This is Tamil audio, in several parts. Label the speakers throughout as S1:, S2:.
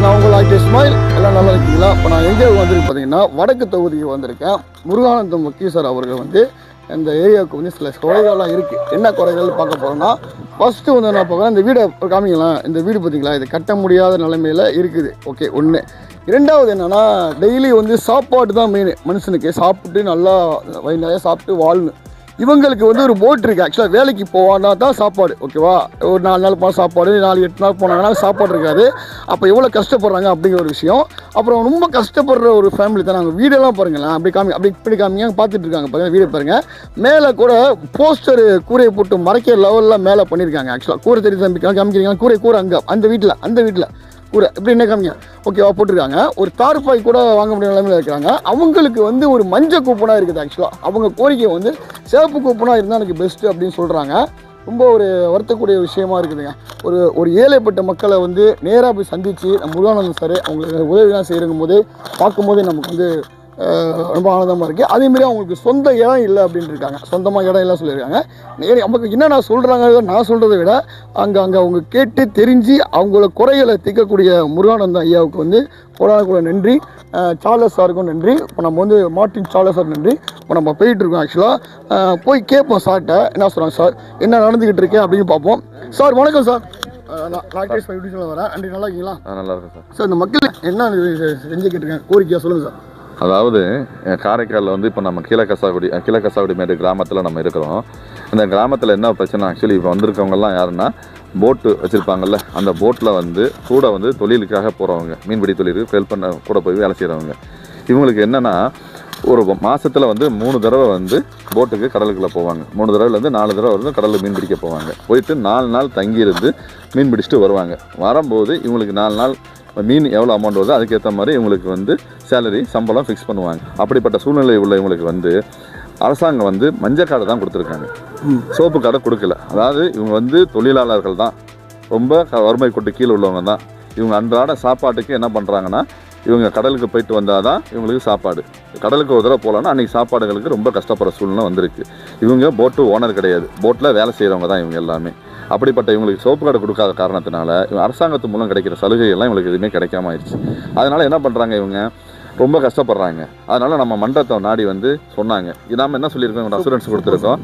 S1: நான் உங்கள் ஆக்டர் இஸ்மாயில். எல்லாம் நல்லா இருக்கீங்களா? இப்போ நான் எங்கே வந்திருக்கு பார்த்தீங்கன்னா வடக்கு தொகுதிக்கு வந்திருக்கேன். முருகானந்தம் வக்கீல் சார் அவர்கள் வந்து இந்த ஏரியாவுக்கு வந்து சில குறைகள்லாம் இருக்குது. என்ன குறைகள் பார்க்க போகிறோன்னா, ஃபஸ்ட்டு வந்து நான் பார்க்குறேன், இந்த வீடை காமிக்கலாம். இந்த வீடு பார்த்தீங்களா, இது கட்ட முடியாத நிலைமையில் இருக்குது. ஓகே, ஒன்று. இரண்டாவது என்னென்னா, டெய்லி வந்து சாப்பாடு தான் மெயின். மனுஷனுக்கு சாப்பிட்டு நல்லா வயிறு நிறையா சாப்பிட்டு வாழணும். இவங்களுக்கு வந்து ஒரு போட் இருக்குது. ஆக்சுவலாக வேலைக்கு போவான்னா தான் சாப்பாடு, ஓகேவா? ஒரு 4 நாள் போனால் சாப்பாடு, 4-8 நாள் போனாங்கன்னா சாப்பாடு இருக்காது. அப்போ எவ்வளோ கஷ்டப்படுறாங்க அப்படிங்கிற ஒரு விஷயம். அப்புறம் ரொம்ப கஷ்டப்படுற ஒரு ஃபேமிலி தான். நாங்கள் வீடெல்லாம் பாருங்களேன், அப்படி இப்படி காமிங்க, பார்த்துட்டு இருக்காங்க பாருங்கள். வீடு பாருங்கள், மேலே கூட போஸ்டரு கூரையை போட்டு மறைக்கிற லெவலில் மேலே பண்ணியிருக்காங்க. ஆக்சுவலாக கூரை தெரிஞ்சு காமிக்கிறீங்க, கூரை அங்கே அந்த வீட்டில் கூரை இப்படி என்ன காமிங்க, ஓகேவா, போட்டிருக்காங்க. ஒரு தார்பாய் கூட வாங்க முடியாத நிலைமையில் இருக்கிறாங்க. அவங்களுக்கு வந்து ஒரு மஞ்சள் கூப்பனாக இருக்குது. ஆக்சுவலாக அவங்க கோரிக்கை வந்து சிவப்பு கூப்பனாக இருந்தால் எனக்கு பெஸ்ட்டு அப்படின்னு சொல்கிறாங்க. ரொம்ப ஒரு வருத்தக்கூடிய விஷயமா இருக்குதுங்க. ஒரு ஏழைப்பட்ட மக்களை வந்து நேராக போய் சந்தித்து முருகானந்தம் சார் அவங்களுக்கு உதவிலாம் செய்கிறங்கும் போது பார்க்கும்போது நமக்கு வந்து ரொம்ப ஆனந்தமாக இருக்குது. அதேமாரி அவங்களுக்கு சொந்த இடம் இல்லை அப்படின்னு இருக்காங்க. சொந்தமாக இடம் இல்லை சொல்லியிருக்காங்க. நமக்கு என்னென்ன சொல்கிறாங்க, நான் சொல்கிறத விட அங்கே அவங்க கேட்டு தெரிஞ்சு அவங்கள குறைகளை தீர்க்கக்கூடிய முருகானந்தம் ஐயாவுக்கு வந்து கூட நன்றி. சார்லஸ் சாருக்கும் நன்றி. இப்போ நம்ம வந்து மார்ட்டின் சார்லஸ் சார் நன்றி. இப்போ நம்ம போயிட்டுருக்கோம். ஆக்சுவலாக போய் கேட்போம் சார்கிட்ட, என்ன சொல்கிறாங்க சார், என்ன நடந்துக்கிட்டு இருக்கேன் அப்படின்னு பார்ப்போம். சார் வணக்கம் சார். நான் கேஸ் யூடியூப்ல வரேன். அன்றைக்கி நல்லா இருக்கீங்களா? நல்லா இருக்கும் சார். சார், இந்த மக்கள் என்ன செஞ்சுக்கிட்டு இருக்கேன் கோரிக்கையாக சொல்லுங்கள் சார்.
S2: அதாவது காரைக்காலில் வந்து இப்போ நம்ம கீழக்கசாகுடி கிராமத்தில் நம்ம இருக்கிறோம். இந்த கிராமத்தில் என்ன பிரச்சனை, ஆக்சுவலி இப்போ வந்திருக்கவங்கலாம் யாருன்னா, போட்டு வச்சுருப்பாங்கல்ல, அந்த போட்டில் வந்து கூட வந்து தொழிலுக்காக போகிறவங்க, மீன்பிடி தொழிலுக்கு ஹெல்ப் பண்ண கூட போய் வேலை செய்கிறவங்க. இவங்களுக்கு என்னென்னா, ஒரு மாதத்தில் வந்து 3 தடவை வந்து போட்டுக்கு கடலுக்குள்ளே போவாங்க. 3 தடவைலேருந்து 4 தடவை வந்து கடலில் மீன் பிடிக்க போவாங்க. போயிட்டு 4 நாள் தங்கியிருந்து மீன் பிடிச்சிட்டு வருவாங்க. வரும்போது இவங்களுக்கு 4 நாள் மீன் எவ்வளோ அமௌண்ட் வருதோ அதுக்கேற்ற மாதிரி இவங்களுக்கு வந்து சேலரி சம்பளம் ஃபிக்ஸ் பண்ணுவாங்க. அப்படிப்பட்ட சூழ்நிலை உள்ள இவங்களுக்கு வந்து அரசாங்கம் வந்து மஞ்சள் கார்டு தான் கொடுத்துருக்காங்க, சோப்பு கார்டை கொடுக்கல. அதாவது இவங்க வந்து தொழிலாளர்கள் தான், ரொம்ப வறுமை கொட்டு கீழே உள்ளவங்க தான். இவங்க அன்றாட சாப்பாட்டுக்கு என்ன பண்ணுறாங்கன்னா, இவங்க கடலுக்கு போயிட்டு வந்தால் தான் இவங்களுக்கு சாப்பாடு. கடலுக்கு ஒரு தடவை போகலான்னா அன்றைக்கி சாப்பாடுகளுக்கு ரொம்ப கஷ்டப்படுற சூழ்நிலை வந்திருக்கு. இவங்க போட்டு ஓனர் கிடையாது, போட்டில் வேலை செய்கிறவங்க தான் இவங்க எல்லாமே. அப்படிப்பட்ட இவங்களுக்கு சோப்பு கார்டு கொடுக்காத காரணத்தினால இவங்க அரசாங்கத்து மூலம் கிடைக்கிற சலுகைகள்லாம் இவங்களுக்கு எதுவுமே கிடைக்காம ஆயிடுச்சு. அதனால் என்ன பண்ணுறாங்க, இவங்க ரொம்ப கஷ்டப்படுறாங்க. அதனால் நம்ம மன்றத்தை நாடி வந்து சொன்னாங்க. நாம் என்ன சொல்லியிருக்கோம், இவங்க அசூரன்ஸ் கொடுத்துருக்கோம்.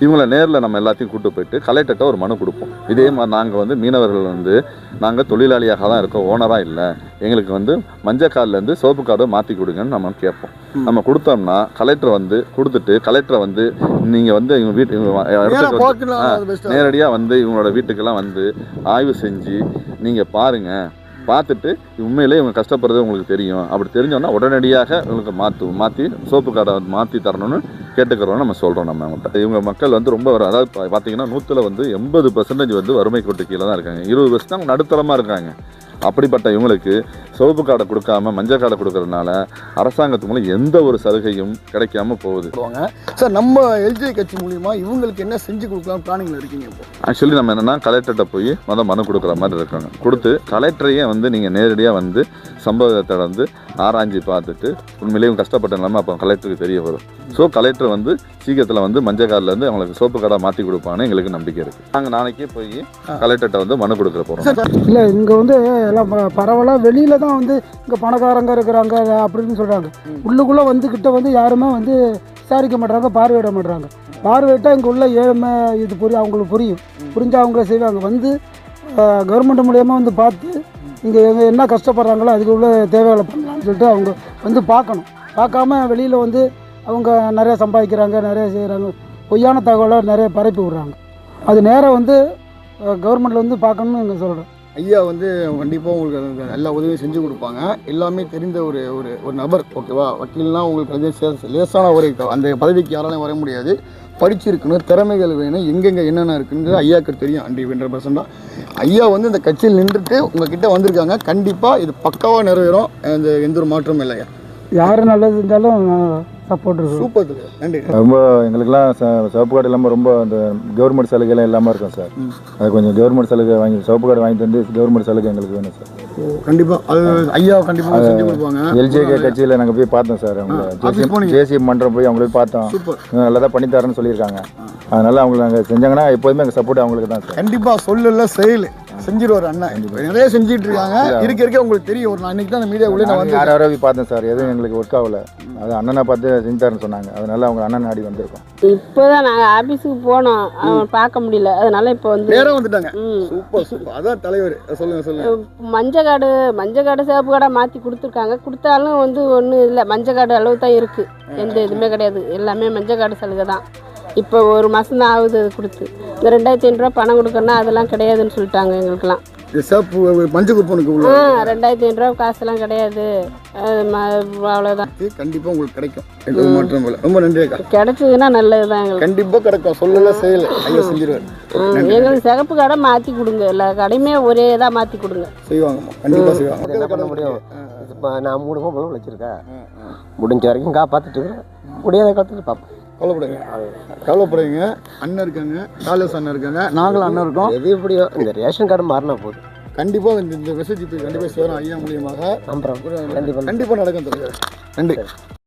S2: இவங்களை நேரில் நம்ம எல்லாத்தையும் கூப்பிட்டு போயிட்டு கலெக்டர்கிட்ட ஒரு மனு கொடுப்போம். இதே மாதிரி நாங்கள் வந்து மீனவர்கள் வந்து நாங்கள் தொழிலாளியாக தான் இருக்கோம், ஓனராக இல்லை, எங்களுக்கு வந்து மஞ்சள் கார்டுலேருந்து சோப்பு கார்டு மாற்றி கொடுங்கன்னு நம்ம கேட்போம். நம்ம கொடுத்தோம்னா கலெக்டர் வந்து கொடுத்துட்டு, கலெக்டரை வந்து நீங்கள் வந்து இவங்க இடத்துக்கு நேரடியாக வந்து இவங்களோட வீட்டுக்கெல்லாம் வந்து ஆய்வு செஞ்சு நீங்கள் பாருங்கள், பார்த்துட்டு உண்மையிலே இவங்க கஷ்டப்படுறது உங்களுக்கு தெரியும், அப்படி தெரிஞ்சோன்னா உடனடியாக இவங்களுக்கு மாற்றி சோப்பு கார்டை மாற்றி தரணும்னு கேட்டுக்கிறோம் நம்ம சொல்கிறோம். நம்ம அவங்கள்ட்ட இவங்க மக்கள் வந்து ரொம்ப அதாவது பார்த்தீங்கன்னா 100ல் வந்து 80% வந்து வறுமை கோட்டு கீழே தான் இருக்காங்க. 20% தான் நடுத்தரமாக இருக்காங்க. அப்படிப்பட்ட இவங்களுக்கு சோப்பு கார்டை கொடுக்காம மஞ்சள் கார்டை கொடுக்கறதுனால அரசாங்கத்து மூலம் எந்த ஒரு சலுகையும் கிடைக்காம போகுது.
S1: சார், நம்ம எல்ஜே கட்சி மூலிமா இவங்களுக்கு என்ன செஞ்சு கொடுக்கலாம் பிளானிங்கில் இருக்கீங்க? இப்போ
S2: ஆக்சுவலி நம்ம என்னென்னா, கலெக்டர்கிட்ட போய் மனு கொடுக்குற மாதிரி இருக்காங்க. கொடுத்து கலெக்டரையே வந்து நீங்கள் நேரடியாக வந்து சம்பவத்தை வந்து ஆராய்ச்சி பார்த்துட்டு உண்மையிலேயே கஷ்டப்பட்ட நிலைமை அப்போ கலெக்டருக்கு தெரிய வரும். ஸோ கலெக்டர் வந்து சீக்கிரத்தில் வந்து மஞ்சள் கார்டிலேருந்து அவங்களுக்கு சோப்பு கார்டாக மாற்றி கொடுப்பான்னு எங்களுக்கு நம்பிக்கை இருக்குது. நாங்கள் நாளைக்கே போய் கலெக்டர்கிட்ட வந்து மனு கொடுக்குற போகிறோம்.
S3: இல்லை, இங்கே வந்து எல்லாம் பரவலாக வெளியில் தான் வந்து இங்கே பணக்காரங்க இருக்கிறாங்க அப்படின்னு சொல்கிறாங்க. உள்ளுக்குள்ளே வந்து கிட்ட வந்து யாருமே வந்து விசாரிக்க மாட்டாங்க, பார்வையிட மாட்டாங்க. பார்வையிட்டால் இங்கே உள்ள ஏழ்மை இது அவங்களுக்கு புரிஞ்சு அவங்க செய்வாங்க. வந்து கவர்மெண்ட் மூலியமாக வந்து பார்த்து இங்கே என்ன கஷ்டப்படுறாங்களோ அதுக்கு உள்ள தேவைகளை பண்ணலாம்னு சொல்லிட்டு அவங்க வந்து பார்க்கணும். பார்க்காம வெளியில் வந்து அவங்க நிறைய சம்பாதிக்கிறாங்க, நிறைய செய்கிறாங்க, பொய்யான தகவலை நிறைய பரப்பி விட்றாங்க. அது நேராக வந்து கவர்மெண்ட்டில் வந்து பார்க்கணும்னு எங்கள் சொல்கிறோம்.
S1: ஐயா வந்து கண்டிப்பாக உங்களுக்கு எல்லா உதவியும் செஞ்சு கொடுப்பாங்க. எல்லாமே தெரிந்த ஒரு நபர், ஓகேவா? வக்கீல்னால் உங்களுக்கு லேசான ஒரு அந்த பதவிக்கு யாராலையும் வர முடியாது. படிச்சிருக்கணும், திறமைகள் வேணும், எங்கெங்கே என்னென்ன இருக்குன்னு ஐயாவுக்கு தெரியும். 100% ஐயா வந்து இந்த கட்சியில் நின்றுட்டு உங்ககிட்ட வந்திருக்காங்க. கண்டிப்பாக இது பக்காவாக நிறைவேறும், எந்த ஒரு மாற்றமும் இல்லையா?
S3: யார் நல்லது இருந்தாலும் சப்போர்ட் இருக்குது.
S1: சூப்பர், நன்றி.
S4: ரொம்ப எங்களுக்கெல்லாம் சிவப்பு கார்டு இல்லாமல் ரொம்ப அந்த கவர்மெண்ட் சலுகைலாம் இல்லாமல் இருக்கும் சார். அது கொஞ்சம் கவர்மெண்ட் சலுகை வாங்கி சிவப்பு கார்டு வாங்கிட்டு வந்து கவர்மெண்ட் சலுகை எங்களுக்கு வேணும் சார்.
S1: கண்டிப்பாக அது ஐயா கண்டிப்பாக செஞ்சு கொடுப்பாங்க.
S4: எல்ஜேகே கட்சியில் நாங்கள் போய் பார்த்தோம் சார். அவங்க ஜேசி மன்றம் போய் அவங்களுக்கு பார்த்தோம். நல்லா தான் பண்ணி தரேன்னு சொல்லியிருக்காங்க. அதனால் அவங்களுக்கு நாங்கள் செஞ்சாங்கன்னா எப்போதுமே எங்கள் சப்போர்ட் அவங்களுக்கு தான் சார்.
S1: கண்டிப்பாக சொல்லல செயல் செஞ்சிருவார் அண்ணன். நிறைய செஞ்சிட்டு இருக்காங்க. இருக்க உங்களுக்கு தெரியும். ஒரு அன்னைக்கு தான் அந்த மீடியா உள்ள நான் வந்து
S4: யாரோ பார்த்தேன் சார், எதுவும் எங்களுக்கு ஒர்க் ஆகல. அது அண்ணனை பார்த்து செஞ்சுட்டாருன்னு சொன்னாங்க. அதனால அவங்க அண்ணன் நாடி வந்திருக்கோம்.
S5: இப்போதான் நாங்கள் ஆஃபீஸுக்கு போனோம், அவன் பார்க்க முடியல. அதனால இப்போ வந்து
S1: நேரம் வந்துட்டாங்க. Super super. அதான் தலைவர். சொல்லுங்க.
S5: மஞ்சக்காடு சிவப்பு காடை மாற்றி கொடுத்துருக்காங்க. கொடுத்தாலும் வந்து ஒன்றும் இல்லை, மஞ்சக்காடு அளவு தான் இருக்குது. எந்த இதுவுமே கிடையாது, எல்லாமே மஞ்சக்காடு சலுகை தான். இப்போ ஒரு மாதம் தான் ஆகுது அது கொடுத்து. இந்த 2500 பணம் கொடுக்கணும்னா அதெல்லாம் கிடையாதுன்னு சொல்லிட்டாங்க எங்களுக்கெல்லாம்.
S1: மஞ்சள் குப்பனுக்கு
S5: 2500 காசெல்லாம் கிடையாது, அவ்வளோதான்.
S1: கண்டிப்பாக உங்களுக்கு கிடைக்கும், எந்த மாற்றம் இல்லை. ரொம்ப நன்றி அக்கா.
S5: கிடைச்சதுன்னா நல்லது தான் எங்களுக்கு.
S1: கண்டிப்பாக கிடைக்கும், சொல்லல செய்யலை, ஐயா செஞ்சிருவார்.
S5: எங்களுக்கு சிகப்பு கடை மாற்றி கொடுங்க, எல்லா கடையுமே ஒரே இதாக மாற்றி கொடுங்க.
S1: செய்வாங்கம்மா, கண்டிப்பாக செய்வாங்க.
S6: என்ன பண்ண முடியும்? இப்போ நான் 3 பொம்பளை வச்சுருக்கேன், முடிஞ்ச வரைக்கும் காப்பாற்றிட்டு இருக்கிறேன். முடியாத காலத்துக்கு பார்ப்போம்.
S1: கவலைப்படுறீங்க. அண்ணன் இருக்காங்க, காலேஜ் அண்ணன் இருக்காங்க, நாங்களும் அண்ணன் இருக்கோம்.
S6: எது எப்படியோ இந்த ரேஷன் கார்டு மாறினா போதும்.
S1: கண்டிப்பாக இந்த மெசேஜ் கண்டிப்பாக சேரும் ஐயா மூலியமாக.
S6: அப்புறம் கண்டிப்பாக
S1: நடக்கும். நன்றி.